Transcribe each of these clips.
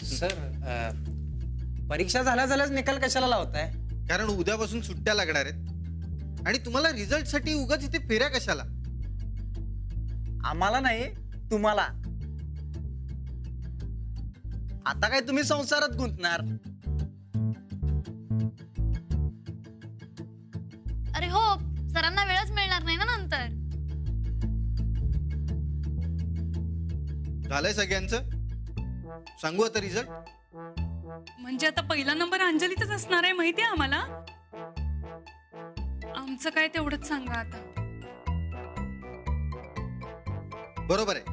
Sir परीक्षा झाल्या झाल्याच निकाल कशाला लावताय? कारण उद्यापासून सुट्ट्या लागणार आहेत आणि तुम्हाला रिझल्ट साठी उगाच इथे फेऱ्या कशाला? आम्हाला नाही, तुम्हाला. आता काय तुम्ही संसारात गुंतणार? अरे हो, सरांना वेळच मिळणार नाही ना नंतर. झालंय सगळ्यांचं? सांगू आता रिझल्ट? म्हणजे आता पहिला नंबर अंजलीचाच असणार आहे माहितीये आम्हाला. आमचं काय तेवढंच सांगा आता. बरोबर आहे,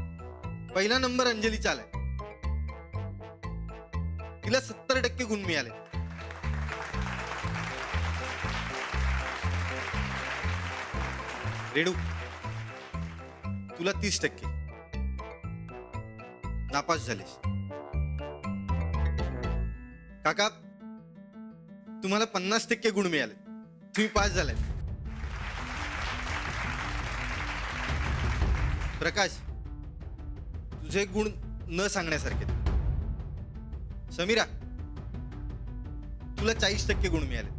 पहिला नंबर अंजलीचा आलाय. तिला 70% गुण मिळाले. रेणू, तुला 30%. नापास झालेस. काका, तुम्हाला 50% गुण मिळाले. तुम्ही पास झालाय. प्रकाश, तुझे गुण न सांगण्यासारखे. समीरा, तुला 40% गुण मिळाले.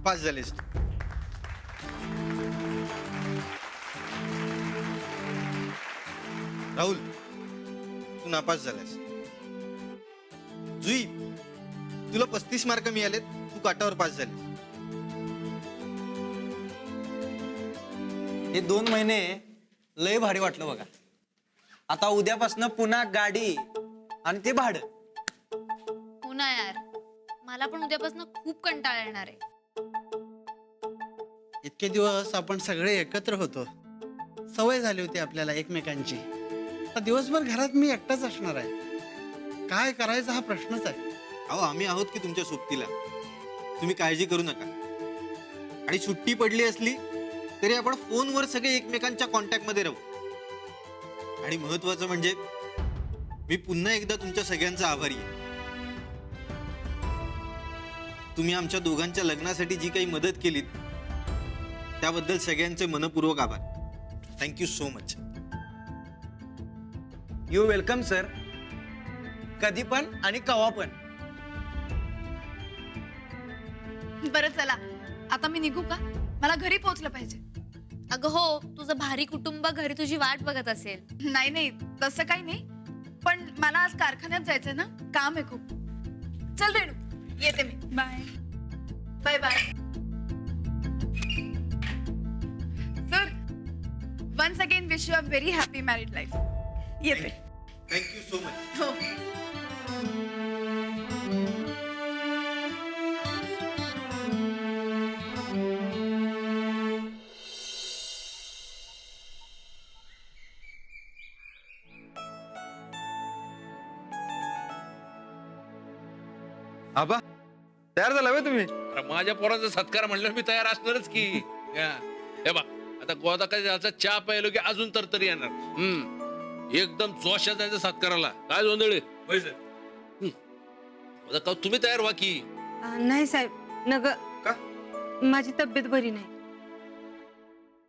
पास झालेस. राहुल, तू नापास झालास. जुई, तुला 35 मार्क मिळालेत. तू काटावर पास झालीस. हे 2 महिने लय भारी वाटलं बघा. आता उद्यापासून पुन्हा गाडी आणि ते भाडं. पुन्हा यार, मला पण उद्यापासून खूप कंटाळा येणार आहे. इतके दिवस आपण सगळे एकत्र होतो, सवय झाली होती आपल्याला एकमेकांची. आता दिवसभर घरात मी एकटाच असणार आहे. काय करायचा हा प्रश्नच आहे. अहो, आम्ही आहोत की तुमच्या सोबतीला. तुम्ही काळजी करू नका. आणि सुट्टी पडली असली तरी आपण फोनवर सगळे एकमेकांच्या कॉन्टॅक्ट मध्ये राहू. आणि महत्वाचं म्हणजे मी पुन्हा एकदा तुमच्या सगळ्यांचा आभारी आहे. तुम्ही आमच्या दोघांच्या लग्नासाठी जी काही मदत केलीत त्याबद्दल सगळ्यांचे मनपूर्वक आभार. Thank you so much. You welcome sir. कधी पण आणि कवा पण. बरं चला, आता मी निघू का? मला घरी पोहोचलं पाहिजे. अगं हो, तुझं भारी कुटुंब घरी तुझी वाट बघत असेल. नाही नाही, तसं काही नाही, पण मला आज कारखान्यात जायचंय ना, काम आहे खूप. चल रेणू, येते मी. Bye. Bye bye. Sir, once again wish you a very happy married life. येते. Thank you so much. हो. आबा, तयार झाला व्हय तुम्ही? अरे माझ्या पोराचा सत्कार म्हणलं मी तयार असणारच की. हे बा, आता गोदाकाचा चहा प्यायलो की अजून तर येणार. एकदम जोशात जायचं सत्काराला. काय जोंधळे का तुम्ही तयार व्हा की. नाही साहेब, नग का? माझी तब्येत बरी नाही.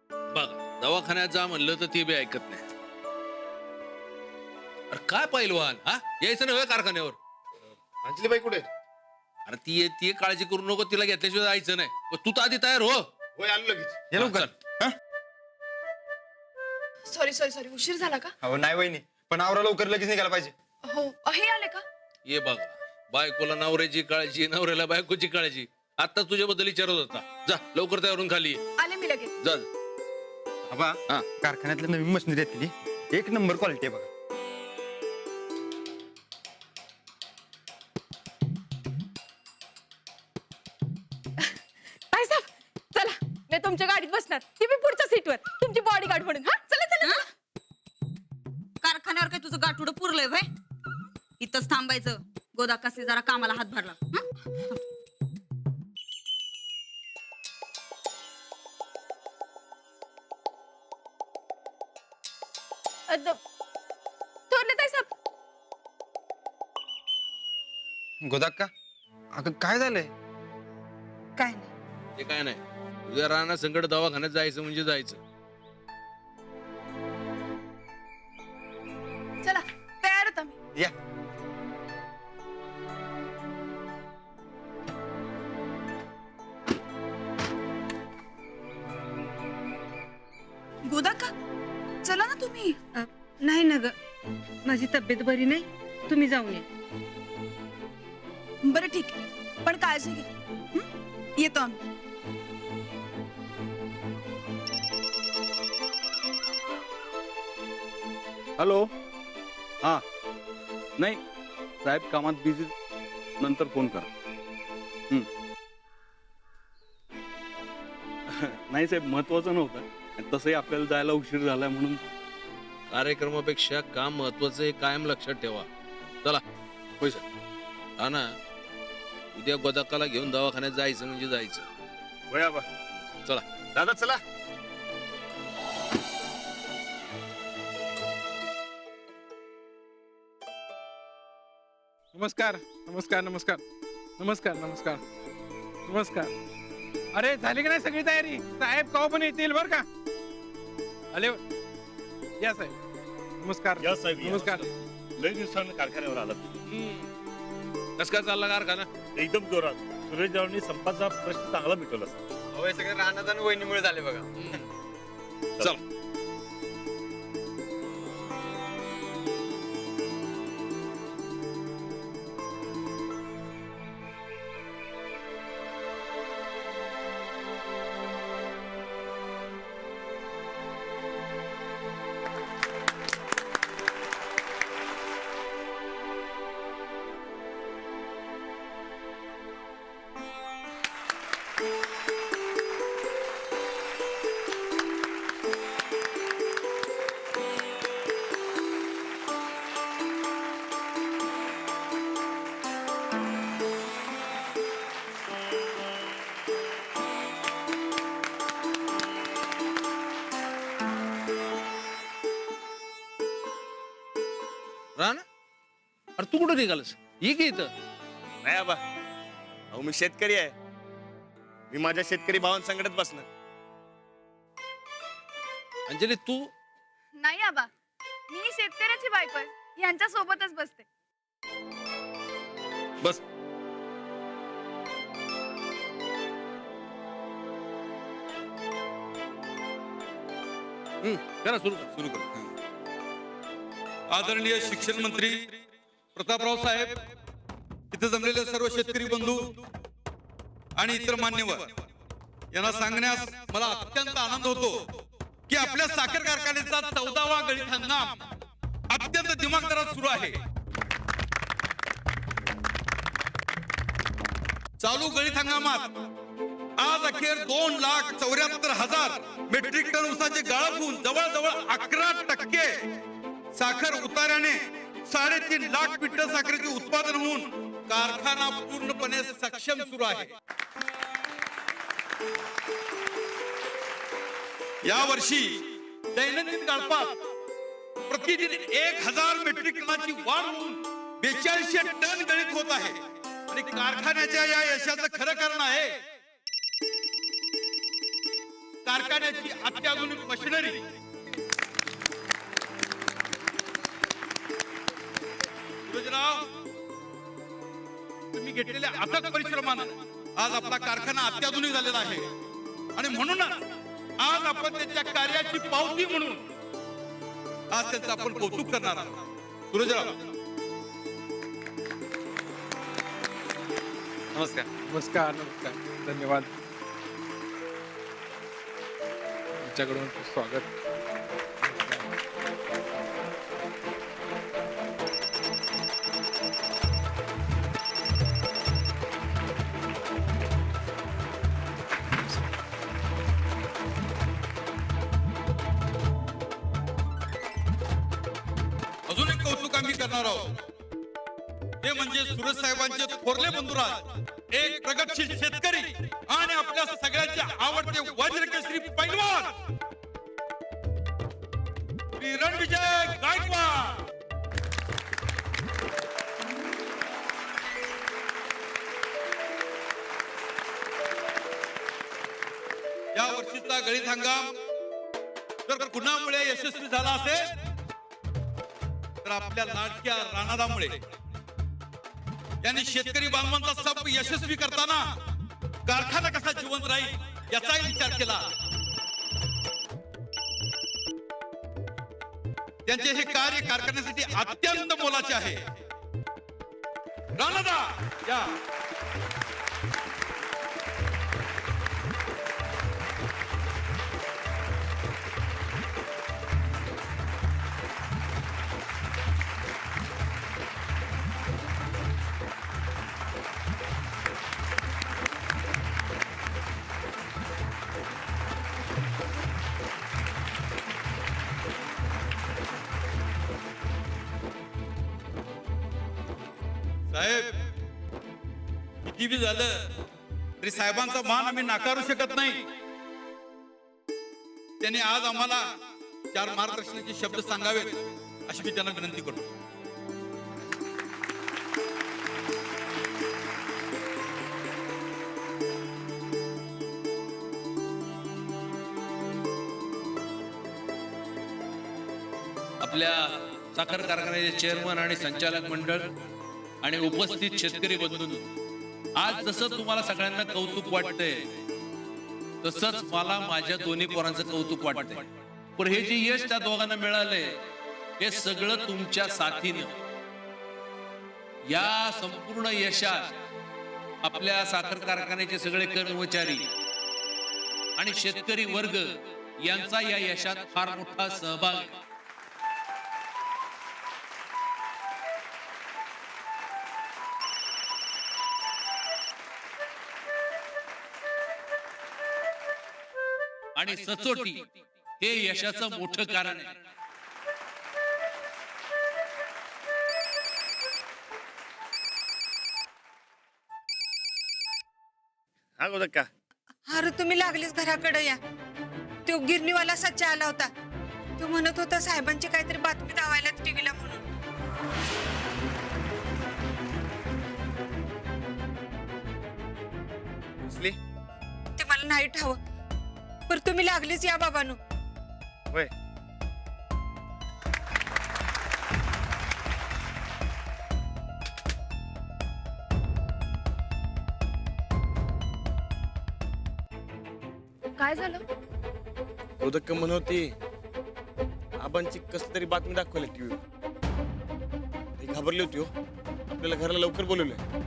बघा, दवाखान्यात जा म्हणलं तर ते बी ऐकत नाही. अरे काय पहिलवान, हा यायचं नव्हे कारखान्यावर. अंजलीबाई कुठे? अरे ती येते, काळजी करू नको. तिला घेतल्याशिवाय जायचं नाही. तू तर आधी तयार हो. होय, आलो लगेच. ये लवकर. हा? सॉरी सॉरी सॉरी, उशीर झाला का? अहो नाही वहिनी, पण आवरा लवकर, लगेच निघायला पाहिजे. हो, हे आले का? ये बघा, बायकोला नवऱ्याची काळजी, नवऱ्याला बायकोची काळजी. आता तुझ्याबद्दल विचारत होता. जा लवकर तयारून खाली ये. आले मी लगेच. जा. आबा, हा. कारखान्यातल्या नवीन मशिनरी आहेत ती 1 नंबर क्वालिटी आहे बघा. काय साहेब, चला, मी तुमच्या गाडीत बसणार. ती मी पुढच्या सीटवर, तुमची बॉडी गार्ड म्हणून. हा, चला चला. कारखान्यावर काय तुझं गाठुडं पुरलंय व्हय? इथंच थांबायचं. गोदाकासे जरा कामाला हातभार लाव. थोरले ताई साहेब, गोदाक्का, अगं काय झालंय? काय नाही. ते काय नाही, तुझ्या राणा संकट दवाखान्यात जायचं म्हणजे जायचं. चला, तयार होता मी. या. तुम्ही? नाही ना ग, माझी तब्येत बरी नाही, तुम्ही जाऊन या. बरं ठीक आहे, पण काळजी घे. हं? येतो आम्ही. हॅलो. हां, नाही साहेब कामात बिझी, नंतर फोन करा. नाही साहेब, महत्वाचं नव्हतं, आणि तसंही आपल्याला जायला उशीर झालाय म्हणून. कार्यक्रमापेक्षा काम महत्वाचं हे कायम लक्षात ठेवा. चला होय सर. हा ना, उद्या गोदाकाला घेऊन दवाखान्यात जायचं म्हणजे जायचं. वया बा. चला दादा चला. नमस्कार नमस्कार नमस्कार नमस्कार नमस्कार नमस्कार. अरे झाली की नाही सगळी तयारी? साहेब कवा पण येतील बर का. आले या साहेब. नमस्कार या साहेब, या. नमस्कार. लय दिवसांनी कारखान्यावर आला. कस काय चालला कारखाना? एकदम जोरात. सुरेश जावळनी संपाचा प्रश्न चांगला मिटवला. हे सगळे राहण्यात आणि वहिनीमुळे झाले बघा. चल. राणा, अरे तू कुठं निघालस? ये की इथं. नाही आबा, अहो मी शेतकरी आहे. मी माझ्या शेतकरी भावांसंगत बसणार. अंजली तू? नाही आबा, मी शेतकऱ्याची बायको आहे, यांच्या सोबतच बसते. बस. करा सुरू कर. सुरू कर. आदरणीय शिक्षण मंत्री प्रतापराव साहेब, इथे जमलेले सर्व शेतकरी बंधू आणि इतर मान्यवर यांना सांगण्यास मला अत्यंत आनंद होतो की आपल्या साखर कारखान्याचा 14वा गळीत हंगाम अत्यंत दिमागदारात सुरू आहे. चालू गळीत हंगामात आज अखेर 2,74,000 मेट्रिक टन ऊसाचे गाळप होऊन जवळजवळ 11% साखर उतार्याने 3.5 लाख क्विंटल साखरेचे उत्पादन होऊन कारखाना पूर्णपणे सक्षम सुरू आहे. या वर्षी दैनंदिन गाळपात प्रतिदिन 1,000 मेट्रिक टनाची वाढ होऊन 4200 टन गळीत होत आहे. आणि कारखान्याच्या या यशाचं खरं कारण आहे कारखान्याची अत्याधुनिक मशिनरी. सूरजराव, तुम्ही घेतलेल्या अथक परिश्रमानं आज आपला कारखाना अत्याधुनिक झालेला आहे आणि म्हणूनच आज आपण त्याच्या कार्याची पावती म्हणून आज त्याचं आपण कौतुक करणार आहोत. सूरजराव नमस्कार. नमस्कार. नमस्कार. धन्यवाद. तुमच्याकडून स्वागत. अजून एक कौतुक आम्ही करणार आहोत. ते म्हणजे सूरज साहेबांचे थोरले बंधुराज, एक प्रगतशील शेतकरी आणि आपल्या सगळ्यांचे आवडते वज्रकेसरी पैलवान श्री रणविजय गायकवाड. या वर्षीचा गळीत हंगाम जर कुणामुळे यशस्वी झाला असेल तर आपल्या लाडक्या राणादामुळे. यांनी शेतकरी बांधवांचा संप यशस्वी करताना कारखाना कसा जिवंत राहील याचाही विचार केला. त्यांचे हे कार्य कारखान्यासाठी अत्यंत मोलाचे आहे. राणादा या. साहेब, किती बी झालं तरी साहेबांचा मान आम्ही नाकारू शकत नाही. त्यांनी आज आम्हाला 4 मार्गदर्शनाचे शब्द सांगावेत अशी मी त्यांना विनंती करतो. आपल्या साखर कारखान्याचे चेअरमन आणि संचालक मंडळ आणि उपस्थित शेतकरी बंधूंनो, आज जसं तुम्हाला सगळ्यांना कौतुक वाटतंय तसंच मला माझ्या दोन्ही पोरांचं कौतुक वाटतंय. पण हे जे यश त्या दोघांना मिळालंय हे सगळं तुमच्या साथीनं. या संपूर्ण यशात आपल्या साखर कारखान्याचे सगळे कर्मचारी आणि शेतकरी वर्ग यांचा या यशात फार मोठा सहभाग आहे. आणि सचोटी हे यशाचं मोठं कारण आहे. हा गोदक्का, अरे तुम्ही लागलीच घराकडे या. तो गिरणीवाला सच्चा आला होता. तो म्हणत होता साहेबांची काहीतरी बातमी दावायला टीव्हीला म्हणून. कसली? ते मला नाही ठावं, पर तुम्ही लागलीच या बाबांनो. वय काय झालं? गोदक्का म्हणत होती आबांची कसली तरी बातमी दाखवली टीव्हीवर. ती घाबरली होती हो. आपल्याला घराला लवकर बोलवलंय.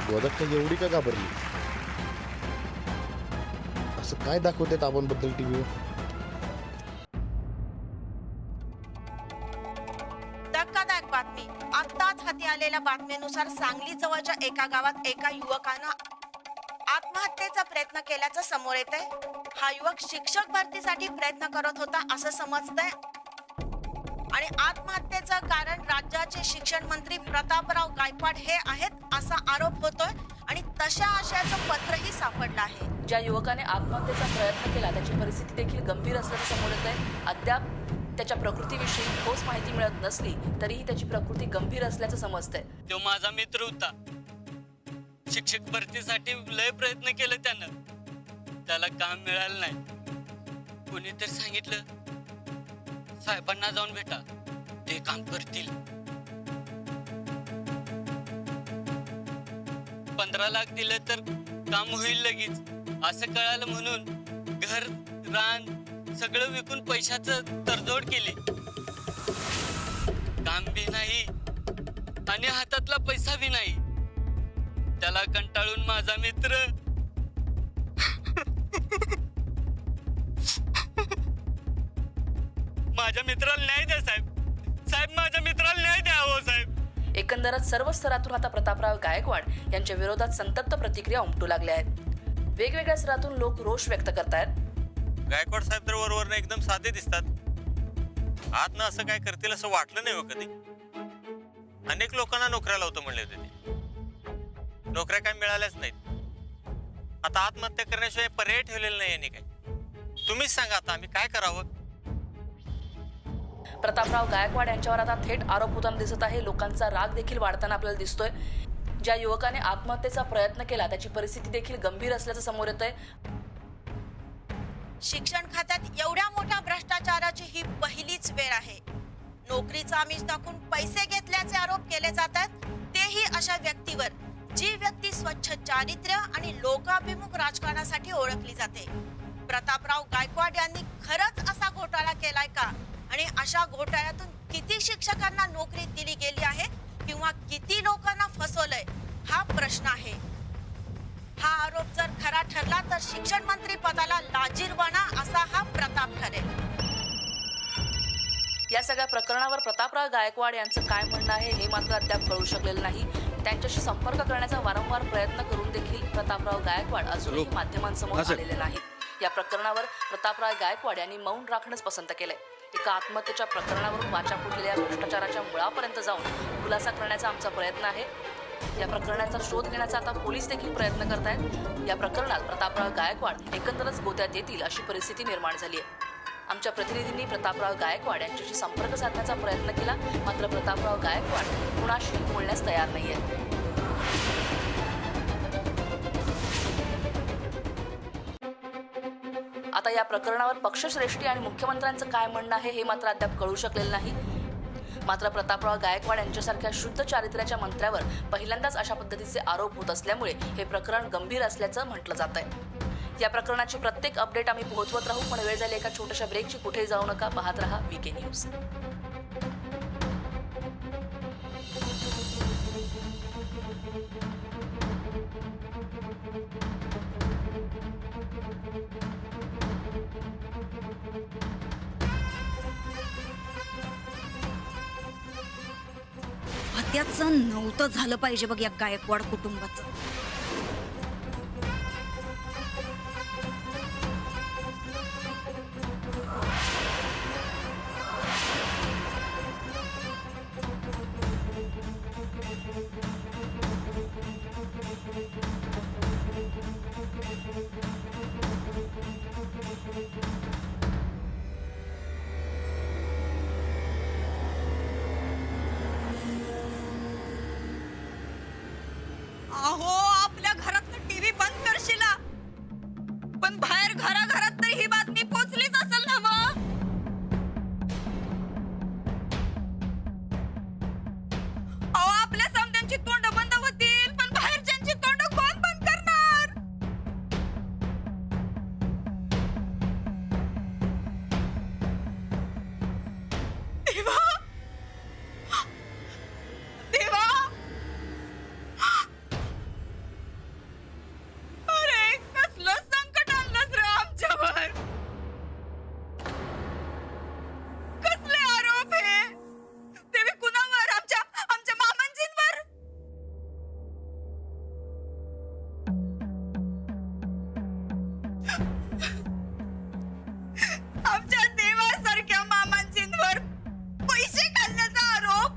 गोदक्का एवढी का घाबरली? असं काय दाखवतात आबांबद्दल टीव्हीवर? धक्कादायक बातमी. आत्ताच हाती आलेल्या बातमीनुसार सांगली जवळच्या एका गावात एका युवकानं आत्महत्येचा प्रयत्न केल्याचं समोर येतंय. हा युवक शिक्षक भरतीसाठी प्रयत्न करत होता असं समजतंय आणि आत्महत्येचं कारण राज्याचे शिक्षण मंत्री प्रतापराव गायकवाड हे आहेत असा आरोप होतोय आणि तशा आशयाचं पत्रही सापडलं आहे. ज्या युवकाने आत्महत्येचा प्रयत्न केला त्याची परिस्थिती देखील गंभीर असल्याचं समोर येत आहे. अद्याप त्याच्या प्रकृतीविषयी ठोस माहिती मिळत नसली तरीही त्याची प्रकृती गंभीर असल्याचं समजतंय. तो माझा मित्र होता. शिक्षक भरतीसाठी लय प्रयत्न केले त्यानं. त्याला काम मिळालं नाही. कोणीतरी सांगितलं साहेबांना जाऊन भेटा, ते काम करतील. 15 लाख दिले तर काम होईल लगेच असं कळालं म्हणून घर रान सगळं विकून पैशाचं तडजोड केली. काम बी नाही आणि हातातला पैसा बी नाही. त्याला कंटाळून माझा मित्र माझ्या मित्राला न्याय द्या साहेब. साहेब माझ्या मित्राला न्याय द्या हो साहेब. एकंदरच सर्व स्तरातून आता प्रतापराव गायकवाड यांच्या विरोधात संतप्त प्रतिक्रिया उमटू लागल्या आहेत. वेगवेगळ्या स्तरातून लोक रोष व्यक्त करतायत. गायकवाड साहेब तर वरवरनं एकदम साधे दिसतात. आतनं असं काय करतील असं वाटलं नाही हो कधी. अनेक लोकांना नोकऱ्या लावतो म्हणले होते ते. नोकऱ्या काय मिळाल्याच नाहीत. आता आत्महत्या करण्याशिवाय पर्याय ठेवलेला नाही यांनी काय. तुम्हीच सांगा आता आम्ही काय करावं. प्रतापराव गायकवाड यांच्यावर आता थेट आरोप होताना दिसत आहे. लोकांचा राग देखील वाढताना आपल्याला दिसतोय. ज्या युवकाने आत्महत्येचा प्रयत्न केला त्याची परिस्थिती देखील गंभीर असल्याचं समोर येत आहे. शिक्षण खात्यात एवढ्या मोठ्या भ्रष्टाचाराची ही पहिलीच वेळ आहे. नोकरीचा आमिष दाखवून पैसे घेतल्याचे आरोप केले जातात, तेही अशा व्यक्तीवर जी व्यक्ती स्वच्छ चारित्र्य आणि लोकाभिमुख राजकारणासाठी ओळखली जाते. प्रतापराव गायकवाड यांनी खरंच असा घोटाळा केलाय का? आणि अशा घोटाळ्यातून किती शिक्षकांना नोकरी दिली गेली आहे किंवा किती लोकांना फसवलंय हा प्रश्न आहे. हा आरोप जर खरा ठरला तर शिक्षण मंत्री पदाला लाजिरवाणा असा हा प्रताप ठरेल. या सगळ्या प्रकरणावर प्रतापराव गायकवाड यांचं काय म्हणणं आहे हे मात्र अद्याप कळू शकलेलं नाही. त्यांच्याशी संपर्क करण्याचा वारंवार प्रयत्न करून देखील प्रतापराव गायकवाड अजूनही माध्यमांसमोर आलेले नाहीत. या प्रकरणावर प्रतापराव गायकवाड यांनी मौन राखणंच पसंत केलंय. एका आत्महत्येच्या प्रकरणावरून वाचा फुटलेल्या भ्रष्टाचाराच्या मुळापर्यंत जाऊन खुलासा करण्याचा आमचा प्रयत्न आहे. या प्रकरणाचा शोध घेण्याचा आता पोलीस देखील प्रयत्न करतायत. या प्रकरणात प्रतापराव गायकवाड एकंदरच गोत्यात येतील अशी परिस्थिती निर्माण झाली आहे. आमच्या प्रतिनिधींनी प्रतापराव गायकवाड यांच्याशी संपर्क साधण्याचा प्रयत्न केला, मात्र प्रतापराव गायकवाड कुणाशी बोलण्यास तयार नाहीये. आता या प्रकरणावर पक्षश्रेष्ठी आणि मुख्यमंत्र्यांचं काय म्हणणं आहे हे मात्र अद्याप कळू शकलेलं नाही. मात्र प्रतापराव गायकवाड यांच्यासारख्या शुद्ध चारित्र्याच्या मंत्र्यावर पहिल्यांदाच अशा पद्धतीचे आरोप होत असल्यामुळे हे प्रकरण गंभीर असल्याचं म्हटलं जात आहे. या प्रकरणाची प्रत्येक अपडेट आम्ही पोहोचवत राहू, पण वेळ झाली एका छोट्याशा ब्रेकची. कुठेही जाऊ नका, पाहत रहा वीके न्यूज. त्याचं नव्हतं झालं पाहिजे बघ या गायकवाड कुटुंबाचं. अहो, आपल्या घरातलं टीव्ही बंद करशिला, पण बाहेर घराघरात तर ही बातमी पोचलीच असेल ना मग. अहो, आपल्या समद्यांची तोंड बंद होतील, पण बाहेरच्यांची तोंड कोण बंद करणार? देवा, देवा, अरे कसलं संकट आणलंस रे आमच्यावर. कसले आरोप हे देवी, कुणावर? आमच्या मामांजींवर. आमच्या देवासारख्या मामांजींवर पैसे खाल्ल्याचा आरोप.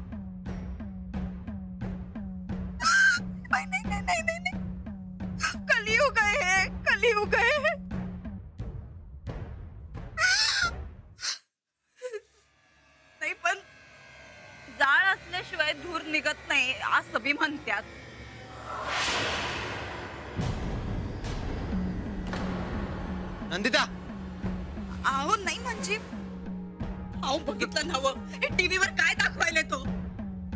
नाही, कलियुग आहे हे, कलियुग आहे. नाही, पण जाळ असल्याशिवाय धूर निघत नाही असं बी म्हणतात. नंदिता, अहो नाही म्हणजे, अहो बघितलं नवं हे टीव्हीवर काय दाखवायला तो.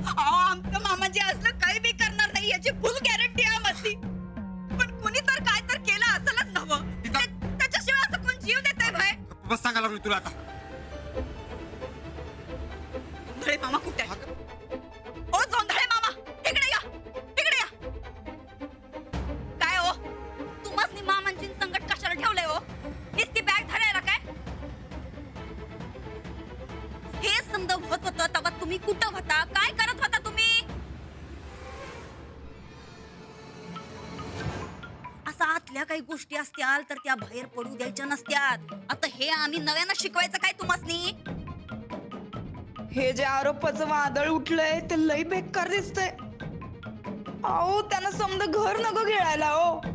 अहो, आमचं मामाजी असलं काही बी करणार नाही याची फुल गॅरंटी आहे आम्हाला. पण कुणी तर काय तर केलं असलच नवं. त्याच्याशिवाय असं कोण जीव देत आहे भाई? बस सांगायला लागलो तुला आता. जोंधळे मामा कुठे आहे? ओ जोंधळे मामा, इकडे या, इकडे या. काय हो, तुम्हाला मामांची संकट कशाला ठेवलंय हो? नुसती बॅग धरायला काय? हे समजा होत होतं तेव्हा तुम्ही कुठं होता? काय करत होता तुम्ही? असं आतल्या काही गोष्टी असत्याल तर त्या बाहेर पडू द्यायच्या नसत्यात. आता हे आम्ही नव्यानं शिकवायचं काय तुम्हासनी? हे जे आरोपाचं वादळ उठलंय ते लई बेकार दिसतंय. अहो, त्यांना समजा घर नको खेळायला हो.